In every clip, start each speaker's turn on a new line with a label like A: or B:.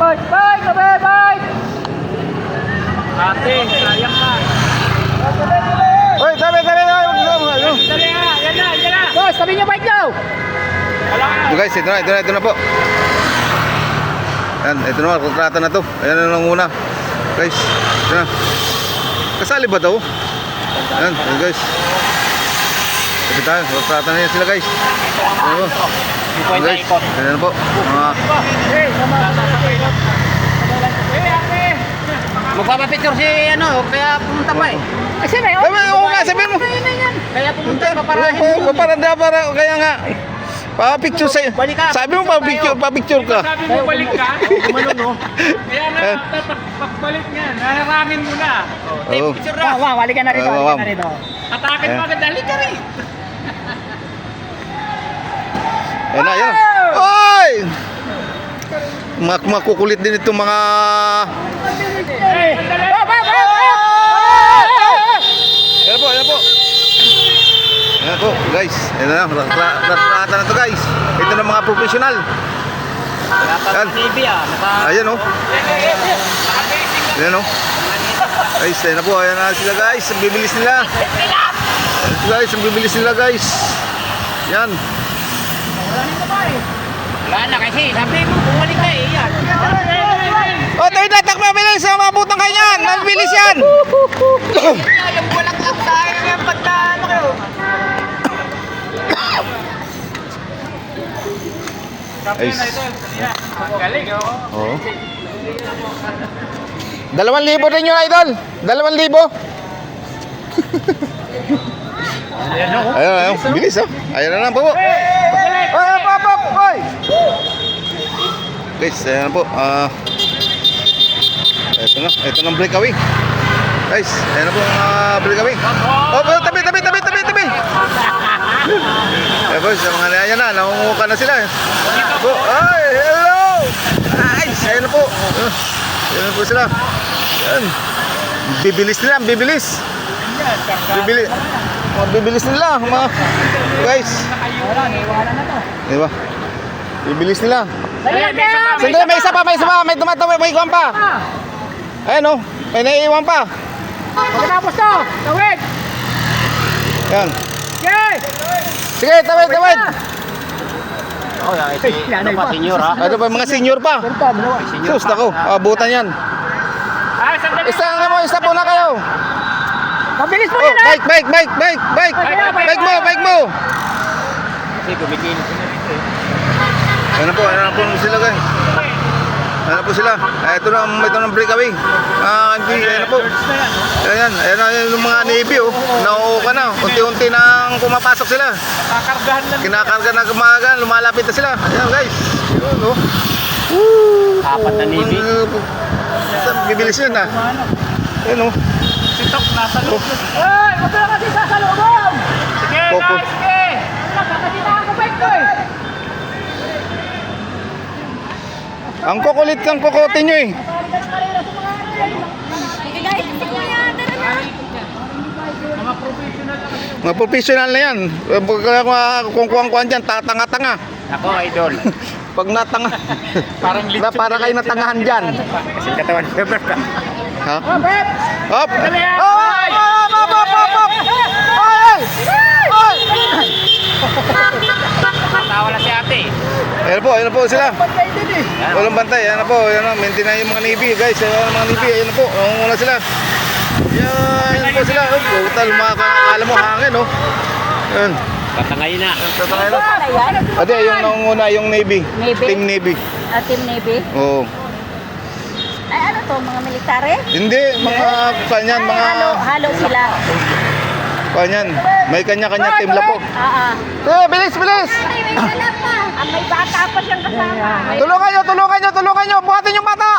A: Bike! Bike! Tabi! Bike!
B: Ate, sayang ka.
C: Hoy, tabi.
B: Dali nga, yan na.
A: Boss, tabi niyo bike daw!
C: So guys, ito na po. Yan, ito na, kontrata na to. Ayan na lang muna. Guys, ito na. Kasali ba daw? Ayan, guys. Sabi tayo, kontrata na yan sila guys. Ayan po. Guys, ayan na po.
B: Magpapapicture si ano, kaya pumunta pa eh.
A: Kasi na yun!
C: Oo nga, sabihin mo.
B: Kaya pumunta pa para
C: Kaya nga. Pa-picture sa'yo. Sabi mo pa-picture ka.
B: Sabi mo balik ka? Gumano no? Kaya na, pagbalik nga, naharangin mo na.
C: Oo.
B: Picture
A: Wow,
B: na.
A: wali ka na rito,
C: Wow,
A: wali ka na rito.
B: Atakin mo agad, dali ka rin.
C: Ayan na, ayan. Oy! Makukulit din itong mga...
B: Hey, dali!
C: Ayan po. Ayan po, guys. Ayan na, ratrata na to guys. Ito na mga professional. Yan.
B: Navy ah.
C: Ayan o. Ayan o. Guys, ayan na po. Ayan na sila guys. Ang bibilis nila. Ang bibilis nila guys. Yan.
B: Wala na kasi, sabi mo, bumalik ka eh, yan.
C: O, tayo na, takbo, bilis. Mabutang kayo yan. Mabilis yan.
B: Yung walang lang sa akin ng pagdano kayo.
C: Ay.
B: Galing, oo.
C: Oo. 2,000 din yun, idol. 2,000. Ayun. Bilis, oh. Ayan na lang po. Pop. Hoy! Guys, ayan na po. Ito na breakaway. Guys, ayan na po ang breakaway. Oh, tabi. Ayan po, sa mga ayan na, nangunguka na sila. Ay, hello! Ay, ayan na po. Ayan na po sila. Ayan. Bibilis nila, mga guys.
A: Wala na to.
C: Diba? Bibilis nila.
A: Dali lang kaya!
C: Sandali, may isa pa. May tumatawa, may iwan pa. Ayan, oh. May naiiwan pa.
A: Pagkatapos to! Tawid!
C: Ayan.
A: Okay!
C: Sige, tawid.
B: Oh,
A: Yan,
B: ito pa, senyor ha.
C: Ano pa, mga senior pa. Sus, ako. Abutan yan.
B: Ah, sandali.
C: Isa po na kayo.
A: Mabilis mo
C: Oh,
A: yan ha!
C: bike mo.
B: Kasi gumigilis sila dito eh.
C: Ano po sila guys. Ano po sila? Ito na breakaway. Ayan po. Ayan yung mga Navy oh. Nauuka na. Unti-unti nang pumapasok sila.
B: Kakargahan na.
C: Kinakarga na kumagan, lumalapit na sila. Ayan guys. Ayan oh. Woo!
B: Apat na Navy.
C: Bibilis yun ah. Ayan oh.
B: Sitok, nasa loob.
A: Hoy! Huwag na kasi sasalubong!
B: Sige,
C: Popo.
B: guys, sige.
A: Wala, kakasitaan ko bike ko eh!
C: Ang kukulit kang kukutin nyo eh. Mga professional na yan. Kung kuwang-kuwan dyan, tatanga-tanga.
B: Ako, idol.
C: Pag natanga,
B: Parang lechon.
C: para kayo natangahan dyan.
B: Kasi katawan ni Bebert ka.
C: Ha?
A: Oh, Beb!
C: Hop!
B: Dali, ah.
C: Hop!
B: Matawa na si ate.
C: Ayan po sila.
A: Pagkay din eh!
C: Walang bantay. Ayan na po. Ayan na. Maintain na yung mga Navy. Guys, ayan ang mga Navy. Ayan na po. Una sila. Ayan po sila. Total, akala mo hangin, oh. Ayan.
B: Tatangay na.
C: Tatangay na.
A: Ano yan?
C: Ate, yung nangunguna, yung Navy.
D: Navy?
C: Team Navy.
D: Team Navy?
C: Oo.
D: Ay, ano to? Mga military?
C: Hindi, mga kanyan, mga
D: Halo sila.
C: kanyan. May kanya-kanya team la po. Bilis!
D: May bata pa siyang kasama.
C: Tulungan nyo! Buhatin yung bata!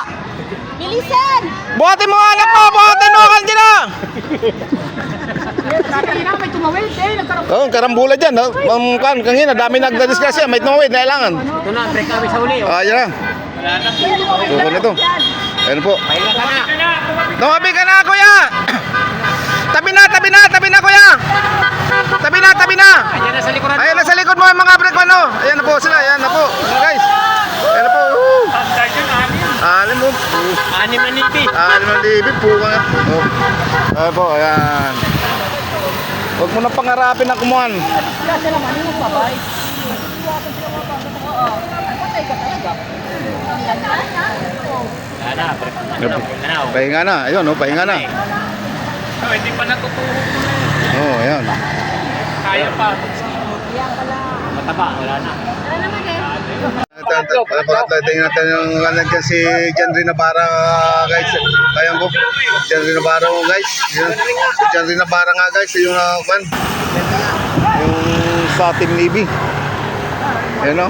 D: Bilisan!
C: Buhatin mo anak mo! Buhatin mo! Kanina!
A: Kanina may tumawid eh! Nagkaroon
C: Oh, karambula dyan. Kanina, dami nagdadisgrasya. May tumawid, nailangan.
B: Ito na, break kami sa uli.
C: Yan na.
B: Wala na.
C: Tukan ito. Ayan po.
B: Pahinga ka na.
C: Tumabi ka na, kuya! Tabi na, kuya! Tabi na!
B: Ayan na sa likuran.
C: Ayan na sa likod mo yung mga brake ano. Ayan na po sila, ayan na po. Guys. Ayan na po.
B: Standard yun, amin. Anim na nibi.
C: Ano libig po nga. Oh. Ayan po, ayan. Huwag mo na pangarapin na kumuhan.
A: Kasi naman, yung babay.
B: Wala na,
C: Pahinga na, ayun oh, pahinga na.
B: hindi pa natutuhog mo na yun.
C: Oh, ayan.
B: Kaya pa. Mataba, wala na.
C: Tingnan natin yung nandiyan si John Rinabara, guys. Kaya ko. John Rinabara mo, guys. Si John Rinabara nga, guys. Yung yung sa Team Navy. Ayan o.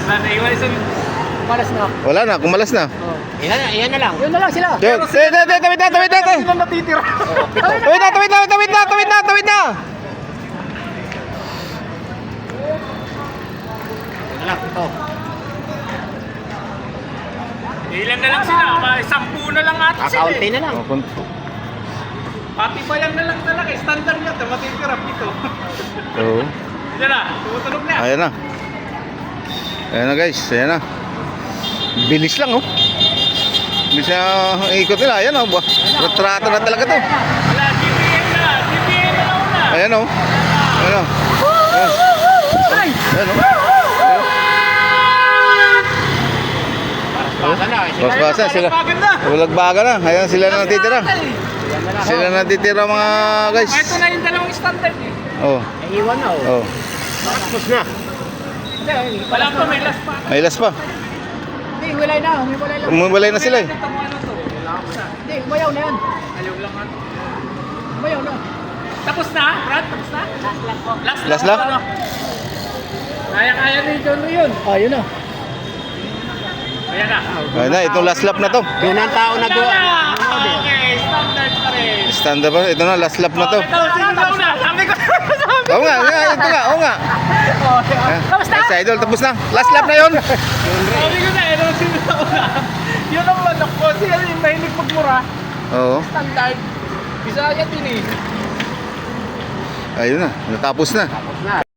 B: Wala na, iwan isang...
A: Malas na.
C: Wala na, kumalas na.
B: Iyan na lang.
A: Yun na lang sila.
C: Tawid na.
B: Sila natitira.
C: Tawid na.
B: Wala lang, ito. Ilan na lang sila? 10 na lang ata sila.
E: Kakaunti na lang.
B: Pati pa yan na lang talaga. Standard niya. Matitira dito.
C: Oo.
B: Yan na. Tumutunog na.
C: Ayan na. Ayan na, guys. Ayan na. Bilis lang, oh. Bilis na ikot nila. Ayan, oh. Retrato na talaga to.
B: Wala, DBM na. DBM na lang na.
C: Ayan, oh. Ayan, oh. Ayan, oh.
E: Basa na.
C: Bas-basa sila.
B: Maganda.
C: Ulagbaga na. Ayan, sila na natitira. Sila na natitira, mga guys.
B: Ito na yung dalawang standard eh.
C: Oh.
E: Iwan na oh.
C: Oh.
E: Tapos na.
B: Wala pa, may last pa.
C: May last pa.
A: Hindi, humilay na. Humiwalay lang.
C: Umubalay na sila, eh.
B: Ito mo ano to.
A: Hindi, umayaw na yan.
B: Ayaw lang ano.
A: Umayaw na.
B: Tapos na, Brad? Tapos na?
C: Last lap?
B: Kaya ni John yun.
A: Ayun na.
B: Ayan na.
C: Ayan na, itong last lap na to.
E: Yun ang tao na gawa.
B: Okay, standard pa rin.
C: Standard pa. Ito na, last lap na to.
B: Ito, sino na? Sabi ko.
C: Oo nga, ito nga, oo nga.
A: Kamusta?
C: Sa idol, tapos na. Last lap na yun.
B: Sabi ko na, ito sino na? Yun ang manok ko. Siya yung mahilig magmura.
C: Oo.
B: Standard. Bisaya din eh.
C: Ayun na, natapos na.
E: Tapos na.